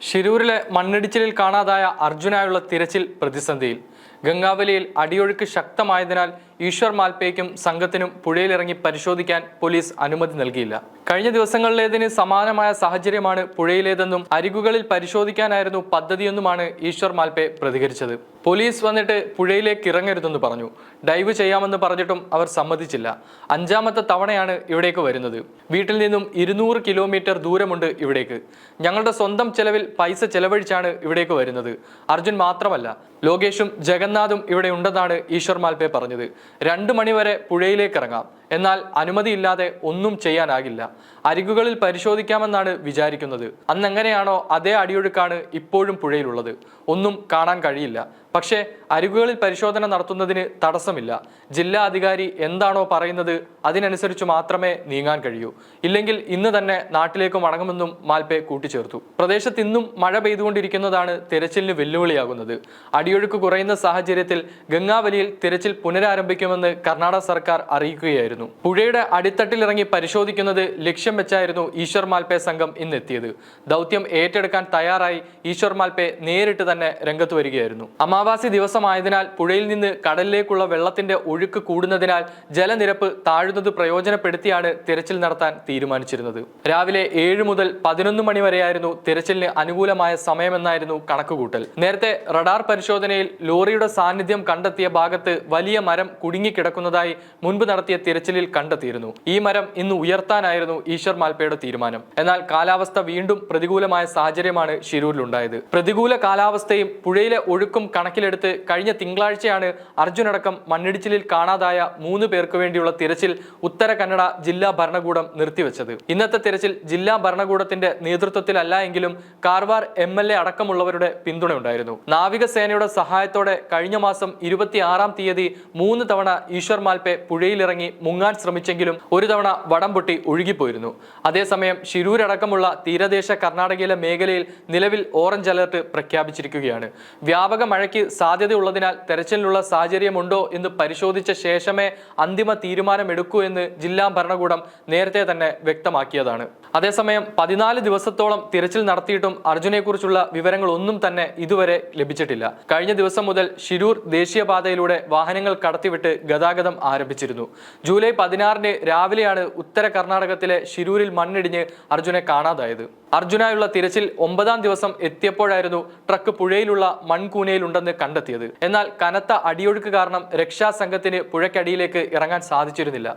ശിരൂരിലെ മണ്ണിടിച്ചിലിൽ കാണാതായ അർജുനായുള്ള തിരച്ചിൽ പ്രതിസന്ധിയിൽ. ഗംഗാവലിയിൽ അടിയൊഴുക്ക് ശക്തമായതിനാൽ ഈശ്വർ മാൽപേയ്ക്കും സംഘത്തിനും പുഴയിലിറങ്ങി പരിശോധിക്കാൻ പോലീസ് അനുമതി നൽകിയില്ല. കഴിഞ്ഞ ദിവസങ്ങളിലേതിന് സമാനമായ സാഹചര്യമാണ് പുഴയിലേതെന്നും അരികുകളിൽ പരിശോധിക്കാനായിരുന്നു പദ്ധതിയെന്നുമാണ് ഈശ്വർ മാൽപേ പ്രതികരിച്ചത്. പോലീസ് വന്നിട്ട് പുഴയിലേക്ക് ഇറങ്ങരുതെന്ന് പറഞ്ഞു. ഡൈവ് ചെയ്യാമെന്ന് പറഞ്ഞിട്ടും അവർ സമ്മതിച്ചില്ല. 5ാമത്തെ തവണയാണ് ഇവിടേക്ക് വരുന്നത്. വീട്ടിൽ നിന്നും 200 കിലോമീറ്റർ ദൂരമുണ്ട് ഇവിടേക്ക്. ഞങ്ങളുടെ സ്വന്തം ചെലവിൽ പൈസ ചെലവഴിച്ചാണ് ഇവിടേക്ക് വരുന്നത്. അർജുൻ മാത്രമല്ല, ലോകേഷും ജഗന്നാഥും ഇവിടെ ഉണ്ടെന്നാണ് ഈശ്വർ മാൽപേ പറഞ്ഞത്. 2 മണിവരെ പുഴയിലേക്ക് ഇറങ്ങാം, എന്നാൽ അനുമതിയില്ലാതെ ഒന്നും ചെയ്യാനാകില്ല. അരികുകളിൽ പരിശോധിക്കാമെന്നാണ് വിചാരിക്കുന്നത്. അന്നെങ്ങനെയാണോ അതേ അടിയൊഴുക്കാണ് ഇപ്പോഴും പുഴയിലുള്ളത്. ഒന്നും കാണാൻ കഴിയില്ല. പക്ഷേ അരികുകളിൽ പരിശോധന നടത്തുന്നതിന് തടസ്സമില്ല. ജില്ലാ അധികാരി എന്താണോ പറയുന്നത് അതിനനുസരിച്ച് മാത്രമേ നീങ്ങാൻ കഴിയൂ. ഇല്ലെങ്കിൽ ഇന്ന് തന്നെ നാട്ടിലേക്ക് മടങ്ങുമെന്നും മാൽപേ കൂട്ടിച്ചേർത്തു. പ്രദേശത്ത് ഇന്നും മഴ പെയ്തുകൊണ്ടിരിക്കുന്നതാണ് തിരച്ചിലിന് വെല്ലുവിളിയാകുന്നത്. അടിയൊഴുക്ക് കുറയുന്ന സാഹചര്യത്തിൽ ഗംഗാവലിയിൽ തിരച്ചിൽ പുനരാരംഭിക്കുമെന്ന് കർണാടക സർക്കാർ അറിയിക്കുകയായിരുന്നു. പുഴയുടെ അടിത്തട്ടിലിറങ്ങി പരിശോധിക്കുന്നത് ലക്ഷ്യം വെച്ചായിരുന്നു ഈശ്വർ മാൽപേ സംഘം ഇന്നെത്തിയത്. ദൗത്യം ഏറ്റെടുക്കാൻ തയ്യാറായി ഈശ്വർ മാൽപേ നേരിട്ട് തന്നെ രംഗത്ത് വരികയായിരുന്നു. അമാവാസി ദിവസമായതിനാൽ പുഴയിൽ നിന്ന് കടലിലേക്കുള്ള വെള്ളത്തിന്റെ ഒഴുക്ക് കൂടുന്നതിനാൽ ജലനിരപ്പ് താഴുന്നത് പ്രയോജനപ്പെടുത്തിയാണ് തിരച്ചിൽ നടത്താൻ തീരുമാനിച്ചിരുന്നത്. രാവിലെ 7 മുതൽ 11 മണി വരെയായിരുന്നു തിരച്ചിലിന് അനുകൂലമായ സമയമെന്നായിരുന്നു കണക്കുകൂട്ടൽ. നേരത്തെ റഡാർ പരിശോധനയിൽ ലോറിയുടെ സാന്നിധ്യം കണ്ടെത്തിയ ഭാഗത്ത് വലിയ മരം കുടുങ്ങിക്കിടക്കുന്നതായി മുൻപ് നടത്തിയ തിരച്ചിലിൽ കണ്ടെത്തിയിരുന്നു. ഈ മരം ഇന്ന് ഉയർത്താനായിരുന്നു ഈശ്വർ മാൽപേയുടെ തീരുമാനം. എന്നാൽ കാലാവസ്ഥ വീണ്ടും പ്രതികൂലമായ സാഹചര്യമാണ് ശിരൂരിലുണ്ടായത്. പ്രതികൂല കാലാവസ്ഥയും പുഴയിലെ ഒഴുക്കും കണക്കിലെടുത്ത് കഴിഞ്ഞ തിങ്കളാഴ്ചയാണ് അർജുനടക്കം മണ്ണിടിച്ചിലിൽ കാണാതായ 3 പേർക്ക് വേണ്ടിയുള്ള തിരച്ചിൽ ഉത്തര കന്നഡ ജില്ലാ ഭരണകൂടം നിർത്തിവെച്ചത്. ഇന്നത്തെ തിരച്ചിൽ ജില്ലാ ഭരണകൂടത്തിന്റെ നേതൃത്വത്തിലല്ല എങ്കിലും കാർവാർ MLA അടക്കമുള്ളവരുടെ പിന്തുണയുണ്ടായിരുന്നു. നാവികസേനയുടെ സഹായത്തോടെ കഴിഞ്ഞ മാസം 26-ാം തീയതി 3 തവണ ഈശ്വർ മാൽപേ പുഴയിലിറങ്ങി മുങ്ങാൻ ശ്രമിച്ചെങ്കിലും ഒരു തവണ വടം പൊട്ടി ഒഴുകിപ്പോയിരുന്നു. അതേസമയം ശിരൂരടക്കമുള്ള തീരദേശ കർണാടകയിലെ മേഖലയിൽ നിലവിൽ ഓറഞ്ച് അലർട്ട് പ്രഖ്യാപിച്ചിരിക്കുകയാണ്. വ്യാപക മഴയ്ക്ക് സാധ്യതയുള്ളതിനാൽ തെരച്ചിലിനുള്ള സാഹചര്യമുണ്ടോ എന്ന് പരിശോധിച്ച ശേഷമേ അന്തിമ തീരുമാനമെടുക്കൂ എന്ന് ജില്ലാ ഭരണകൂടം നേരത്തെ തന്നെ വ്യക്തമാക്കിയതാണ്. അതേസമയം 14 ദിവസത്തോളം തിരച്ചിൽ നടത്തിയിട്ടും അർജുനെക്കുറിച്ചുള്ള വിവരങ്ങളൊന്നും തന്നെ ഇതുവരെ ലഭിച്ചിട്ടില്ല. കഴിഞ്ഞ ദിവസം മുതൽ ശിരൂർ ദേശീയപാതയിലൂടെ വാഹനങ്ങൾ കടത്തിവിട്ട് ഗതാഗതം ആരംഭിച്ചിരുന്നു. ജൂലൈ 16-ന് രാവിലെയാണ് ഉത്തര കർണാടകത്തിലെ ശിരൂരിൽ മണ്ണിടിഞ്ഞ് അർജുനെ കാണാതായത്. അർജുനായുള്ള തിരച്ചിൽ 9-ാം ദിവസം എത്തിയപ്പോഴായിരുന്നു ട്രക്ക് പുഴയിലുള്ള മൺകൂനയിലുണ്ടെന്ന് കണ്ടെത്തിയത്. എന്നാൽ കനത്ത അടിയൊഴുക്ക് കാരണം രക്ഷാസംഘത്തിന് പുഴയ്ക്കടിയിലേക്ക് ഇറങ്ങാൻ സാധിച്ചിരുന്നില്ല.